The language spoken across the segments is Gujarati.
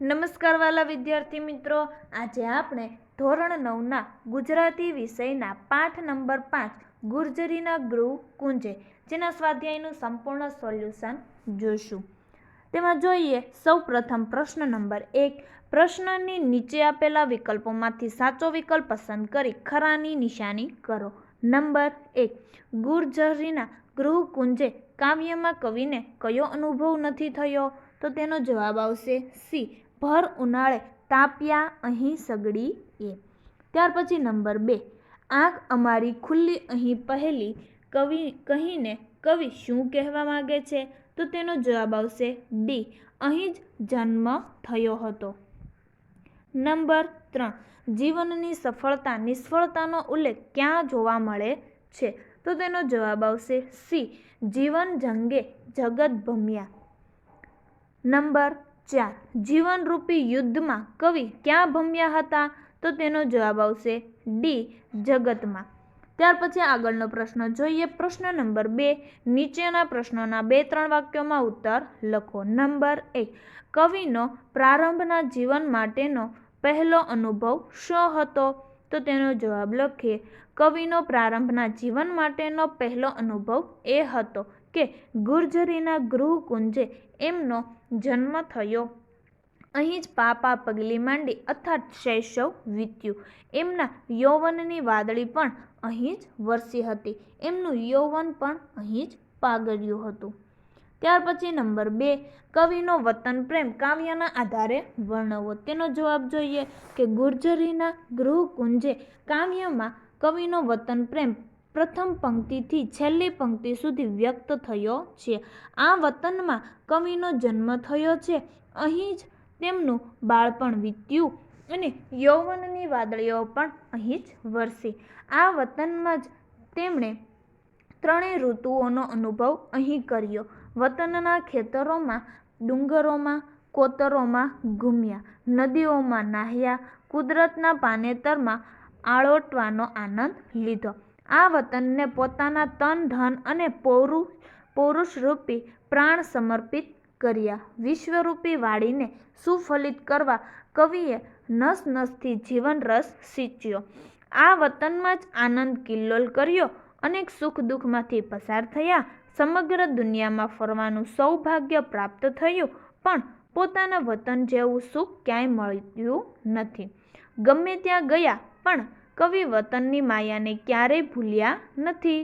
નમસ્કાર વાલા વિદ્યાર્થી મિત્રો, આજે આપણે ધોરણ 9ના ગુજરાતી વિષયના પાઠ નંબર 5 ગુર્જરીના ગૃહ કુંજે જેના સ્વાધ્યાયનું સંપૂર્ણ સોલ્યુશન જોશું. તેમાં જોઈએ સૌપ્રથમ પ્રશ્ન નંબર 1. પ્રશ્નની નીચે આપેલા વિકલ્પોમાંથી સાચો વિકલ્પ પસંદ કરી ખરાની નિશાની કરો. નંબર 1. ગુર્જરીના ગૃહ કુંજે કાવ્યમાં કવિને કયો અનુભવ નથી થયો? તો તેનો જવાબ આવશે સી. ભર ઉનાળે તાપ્યા અહીં સગડી એ. ત્યાર પછી નંબર 2. આંખ અમારી ખુલ્લી અહીં પહેલી કહીને કવિ શું કહેવા માગે છે? તો તેનો જવાબ આવશે ડી. અહીં જ જન્મ થયો હતો. નંબર 3. જીવનની સફળતા નિષ્ફળતાનો ઉલ્લેખ ક્યાં જોવા મળે છે? તો તેનો જવાબ આવશે સી. જીવન જંગે જગત ભમ્યા. નંબર 4. જીવનરૂપી યુદ્ધમાં કવિ ક્યાં ભમ્યા હતા? તો તેનો જવાબ આવશે ડી. જગતમાં. ત્યાર પછી આગળનો પ્રશ્ન જોઈએ. પ્રશ્ન નંબર 2. નીચેના પ્રશ્નોના 2-3 વાક્યોમાં ઉત્તર લખો. નંબર 1. કવિનો પ્રારંભના જીવન માટેનો પહેલો અનુભવ શો હતો? તો તેનો જવાબ લખીએ. કવિનો પ્રારંભના જીવન માટેનો પહેલો અનુભવ એ હતો કે ગુર્જરીના ગૃહ કુંજે એમનો જન્મ થયો. અહીં જ પાપા પગલી માંડી અર્થાત શૈશવ વીત્યું. એમના યૌવનની વાદળી પણ અહીં જ વરસી હતી. એમનું યૌવન પણ અહીં જ પાગળ્યું હતું. ત્યાર પછી નંબર 2. કવિનો વતન પ્રેમ કાવ્યના આધારે વર્ણવો. તેનો જવાબ જોઈએ કે ગુર્જરીના ગૃહ કુંજે કાવ્યમાં કવિનો વતન પ્રેમ પ્રથમ પંક્તિથી છેલ્લી પંક્તિ સુધી વ્યક્ત થયો છે. આ વતનમાં કવિનો જન્મ થયો છે. અહીં જ તેમનું બાળપણ વીત્યું અને યૌવનની વાદળીઓ પણ અહીં જ વરસી. આ વતનમાં જ તેમણે ત્રણેય ઋતુઓનો અનુભવ અહીં કર્યો. વતનના ખેતરોમાં, ડુંગરોમાં, કોતરોમાં ઘૂમ્યા, નદીઓમાં નાહ્યા, કુદરતના પાનેતરમાં આળોટવાનો આનંદ લીધો. આ વતનને પોતાના તન, ધન અને પૌરુષરૂપી પ્રાણ સમર્પિત કર્યા. વિશ્વરૂપી વાડીને સુફલિત કરવા કવિએ નસ નસથી જીવન રસ સિંચ્યો. આ વતનમાં જ આનંદ કિલ્લોલ કર્યો. અનેક સુખ દુઃખમાંથી પસાર થયા. સમગ્ર દુનિયામાં ફરવાનું સૌભાગ્ય પ્રાપ્ત થયું, પણ પોતાના વતન જેવું સુખ ક્યાંય મળ્યું નથી. ગમે ત્યાં ગયા પણ કવિ વતનની માયાને ક્યારેય ભૂલ્યા નથી.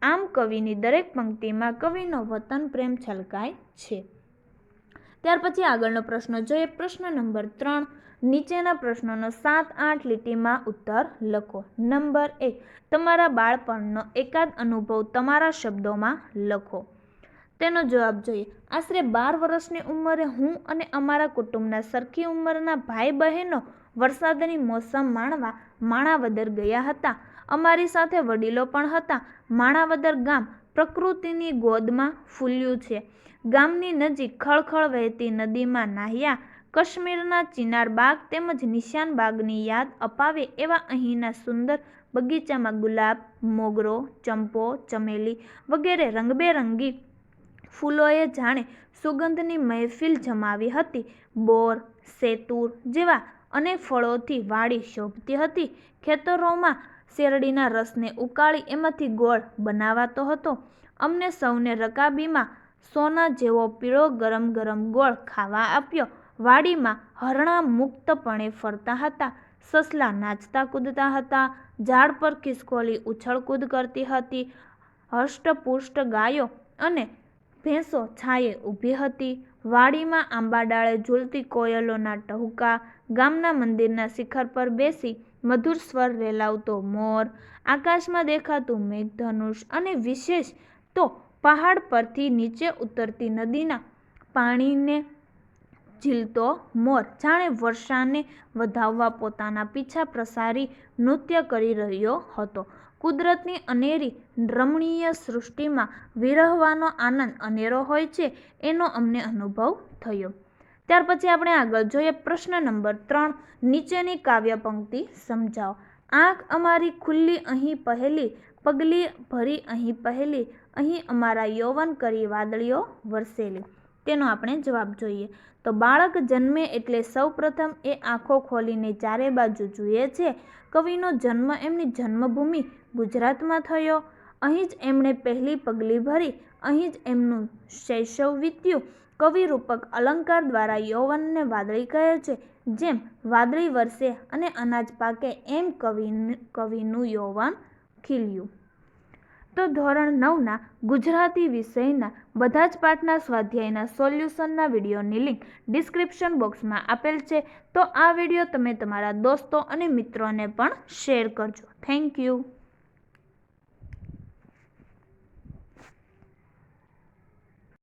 આમ કવિની દરેક પંક્તિમાં કવિનો વતન પ્રેમ છલકાય છે. ત્યાર પછી આગળનો પ્રશ્ન જોઈએ. પ્રશ્ન નંબર 3. નીચેના પ્રશ્નોનો 7-8 લીટીમાં ઉત્તર લખો. નંબર 1. તમારા બાળપણનો એકાદ અનુભવ તમારા શબ્દોમાં લખો. તેનો જવાબ જોઈએ. આશરે 12 વર્ષની ઉંમરે હું અને અમારા કુટુંબના સરખી ઉંમરના ભાઈ બહેનો વરસાદની મોસમ માણવા માણાવદર ગયા હતા. અમારી સાથે વડીલો પણ હતા. માણાવદર ગામ પ્રકૃતિની ગોદમાં ફૂલ્યું છે. ગામની નજીક ખળખળ વહેતી નદીમાં નાહ્યા. કાશ્મીરના ચિનાર બાગ તેમજ નિશાન બાગની યાદ અપાવે એવા અહીંના સુંદર બગીચામાં ગુલાબ, મોગરો, ચંપો, ચમેલી વગેરે રંગબેરંગી ફૂલોએ જાણે સુગંધની મહેફિલ જમાવી હતી. બોર, સેતુર જેવા અનેક ફળોથી વાડી શોભતી હતી. ખેતરોમાં શેરડીના રસને ઉકાળી એમાંથી ગોળ બનાવાતો હતો. અમને સૌને રકાબીમાં સોના જેવો પીળો ગરમ ગરમ ગોળ ખાવા આપ્યો. વાડીમાં હરણા મુક્તપણે ફરતા હતા. સસલા નાચતા કૂદતા હતા. ઝાડ પર ખિસકોલી ઉછળકૂદ કરતી હતી. હષ્ટપુષ્ટ ગાયો અને ભેંસો છાયે ઊભી હતી. વાડીમાં આંબા ડાળે ઝૂલતી કોયલોના ટહુકા, ગામના મંદિરના શિખર પર બેસી મધુર સ્વર રેલાવતો મોર, આકાશમાં દેખાતું મેઘધનુષ અને વિશેષ તો પહાડ પરથી નીચે ઉતરતી નદીના પાણીને ઝીલતો મોર જાણે વર્ષાને વધાવવા પોતાના પીછા પ્રસારી નૃત્ય કરી રહ્યો હતો. કુદરતની અનેરી રમણીય સૃષ્ટિમાં વિરહવાનો આનંદ અનેરો હોય છે એનો અમને અનુભવ થયો. ત્યાર પછી આપણે આગળ જોઈએ. પ્રશ્ન નંબર 3. નીચેની કાવ્ય પંક્તિ સમજાવો. આંખ અમારી ખુલ્લી અહીં પહેલી પગલી ભરી અહીં પહેલી અહીં અમારા યૌવન કરી વાદળીઓ વરસેલી. તેનો આપણે જવાબ જોઈએ. તો બાળક જન્મે એટલે સૌપ્રથમ એ આંખો ખોલીને ચારે બાજુ જુએ છે. કવિનો જન્મ એમની જન્મભૂમિ ગુજરાતમાં થયો. અહીં જ એમણે પહેલી પગલી ભરી, અહીં જ એમનું શૈશવ વીત્યું. કવિ રૂપક અલંકાર દ્વારા યૌવનને વાદળી કહે છે. જેમ વાદળી વરસે અને અનાજ પાકે એમ કવિનું યૌવન ખીલ્યું. તો ધોરણ 9ના ગુજરાતી વિષયના બધા જ પાઠના સ્વાધ્યાયના સોલ્યુશનના વિડીયોની લિંક ડિસ્ક્રિપ્શન બોક્સમાં આપેલ છે. તો આ વિડીયો તમે તમારા દોસ્તો અને મિત્રોને પણ શેર કરજો. Thank you.